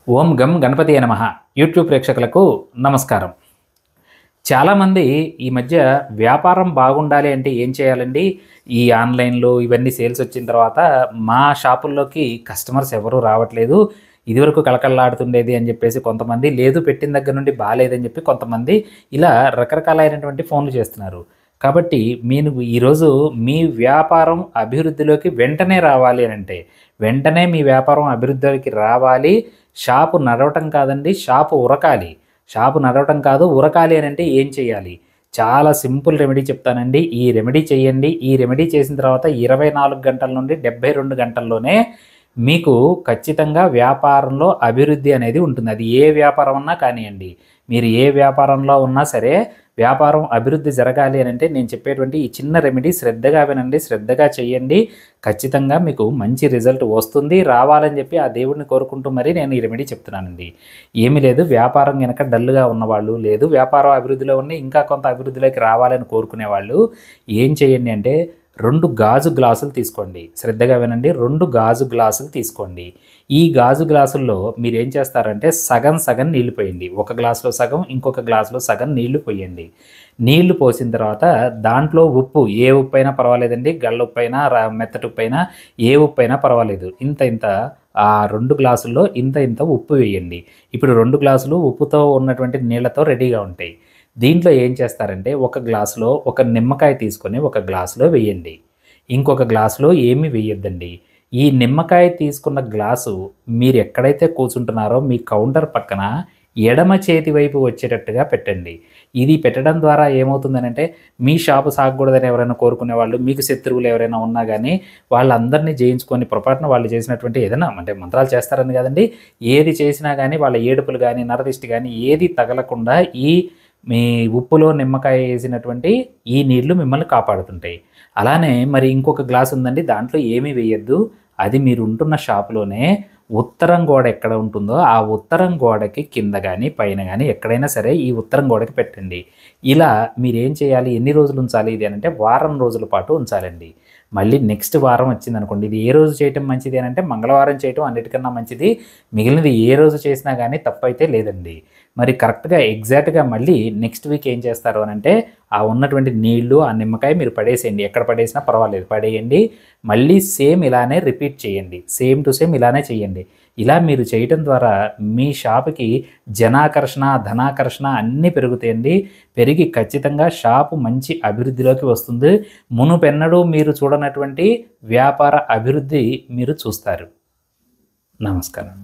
ఓం గం గణపతియే నమః యూట్యూబ్ ప్రేక్షకులకు నమస్కారం. చాలామంది ఈ మధ్య వ్యాపారం బాగుండాలి అంటే ఏం చేయాలండి? ఈ ఆన్‌లైన్‌లో ఇవన్నీ సేల్స్ వచ్చిన తర్వాత మా షాపుల్లోకి కస్టమర్స్ ఎవరు రావట్లేదు. ఇదివరకు కళకళలాడుతుండేది అని చెప్పేసి కొంతమంది, లేదు పెట్టిన దగ్గర నుండి బాలేదని చెప్పి కొంతమంది ఇలా రకరకాలైనటువంటి ఫోన్లు చేస్తున్నారు. కాబట్టి మీరు ఈరోజు మీ వ్యాపారం అభివృద్ధిలోకి వెంటనే రావాలి అనంటే, వెంటనే మీ వ్యాపారం అభివృద్ధిలోకి రావాలి. షాపు నడవటం కాదండి, షాపు ఉరకాలి. షాపు నడవటం కాదు, ఉరకాలి అనంటే ఏం చేయాలి? చాలా సింపుల్ రెమెడీ చెప్తానండి. ఈ రెమెడీ చేయండి. ఈ రెమెడీ చేసిన తర్వాత 24 గంటల నుండి 72 గంటల్లోనే మీకు ఖచ్చితంగా వ్యాపారంలో అభివృద్ధి అనేది ఉంటుంది. అది ఏ వ్యాపారం అన్నా కానియండి. మీరు ఏ వ్యాపారంలో ఉన్నా సరే, వ్యాపారం అభివృద్ధి జరగాలి అనంటే నేను చెప్పేటువంటి ఈ చిన్న రెమెడీ శ్రద్ధగా వినండి, శ్రద్ధగా చేయండి. ఖచ్చితంగా మీకు మంచి రిజల్ట్ వస్తుంది. రావాలని చెప్పి ఆ దేవుడిని కోరుకుంటూ మరీ నేను ఈ రెమెడీ చెప్తున్నానండి. ఏమీ లేదు, వ్యాపారం గనక డల్‌గా ఉన్నవాళ్ళు, లేదు వ్యాపారం అభివృద్ధిలో ఉన్న ఇంకా కొంత అభివృద్ధిలోకి రావాలని కోరుకునేవాళ్ళు ఏం చేయండి అంటే 2 గాజు గ్లాసులు తీసుకోండి. శ్రద్ధగా వినండి. 2 గాజు గ్లాసులు తీసుకోండి. ఈ గాజు గ్లాసుల్లో మీరేం చేస్తారంటే సగం సగం నీళ్లు పోయండి. ఒక గ్లాసులో సగం, ఇంకొక గ్లాసులో సగం నీళ్లు పోయండి. నీళ్లు పోసిన తర్వాత దాంట్లో ఉప్పు, ఏ ఉప్పు అయినా పర్వాలేదండి, గళ్ళ ఉప్పు అయినా, మెత్తటి ఉప్పు అయినా, ఏ ఉప్పు అయినా పర్వాలేదు. ఇంత ఇంత ఆ 2 గ్లాసుల్లో ఇంత ఇంత ఉప్పు వేయండి. ఇప్పుడు 2 గ్లాసులు ఉప్పుతో ఉన్నటువంటి నీళ్లతో రెడీగా ఉంటాయి. దీంట్లో ఏం చేస్తారంటే ఒక గ్లాసులో ఒక నిమ్మకాయ తీసుకొని ఒక గ్లాసులో వేయండి. ఇంకొక గ్లాసులో ఏమీ వేయొద్దండి. ఈ నిమ్మకాయ తీసుకున్న గ్లాసు మీరు ఎక్కడైతే కూర్చుంటున్నారో మీ కౌంటర్ పక్కన ఎడమ చేతి వైపు వచ్చేటట్టుగా పెట్టండి. ఇది పెట్టడం ద్వారా ఏమవుతుందనంటే మీ షాపు సాగకూడదని ఎవరైనా కోరుకునే వాళ్ళు, మీకు శత్రువులు ఎవరైనా ఉన్నా కానీ వాళ్ళందరినీ జయించుకొని పొరపాటున వాళ్ళు చేసినటువంటి ఏదైనా అంటే మంత్రాలు చేస్తారని కదండి, ఏది చేసినా కానీ వాళ్ళ ఏడుపులు కానీ నరదిష్టి కానీ ఏది తగలకుండా ఈ మీ ఉప్పులో నిమ్మకాయ వేసినటువంటి ఈ నీళ్లు మిమ్మల్ని కాపాడుతుంటాయి. అలానే మరి ఇంకొక గ్లాస్ ఉందండి, దాంట్లో ఏమీ వేయొద్దు. అది మీరు ఉంటున్న షాపులోనే ఉత్తరం గోడ ఎక్కడ ఉంటుందో ఆ ఉత్తరం గోడకి కింద కానీ పైన కానీ ఎక్కడైనా సరే ఈ ఉత్తరం గోడకి పెట్టండి. ఇలా మీరేం చేయాలి, ఎన్ని రోజులు ఉంచాలి ఇది అంటే వారం రోజుల పాటు ఉంచాలండి. మళ్ళీ నెక్స్ట్ వారం వచ్చిందనుకోండి, ఇది ఏ రోజు చేయటం మంచిది అని అంటే మంగళవారం చేయటం అన్నిటికన్నా మంచిది. మిగిలినది ఏ రోజు చేసినా కానీ తప్పైతే లేదండి. మరి కరెక్ట్గా ఎగ్జాక్ట్గా మళ్ళీ నెక్స్ట్ వీక్ ఏం చేస్తారు అని అంటే ఆ ఉన్నటువంటి నీళ్లు, ఆ నిమ్మకాయ మీరు పడేసేయండి. ఎక్కడ పడేసినా పర్వాలేదు, పడేయండి. మళ్ళీ సేమ్ ఇలానే రిపీట్ చేయండి. సేమ్ టు సేమ్ ఇలానే చేయండి. ఇలా మీరు చేయటం ద్వారా మీ షాపుకి జనాకర్షణ, ధనాకర్షణ అన్నీ పెరుగుతాయండి. పెరిగి ఖచ్చితంగా షాపు మంచి అభివృద్ధిలోకి వస్తుంది. మునుపెన్నడూ మీరు చూడనటువంటి వ్యాపార అభివృద్ధి మీరు చూస్తారు. నమస్కారం.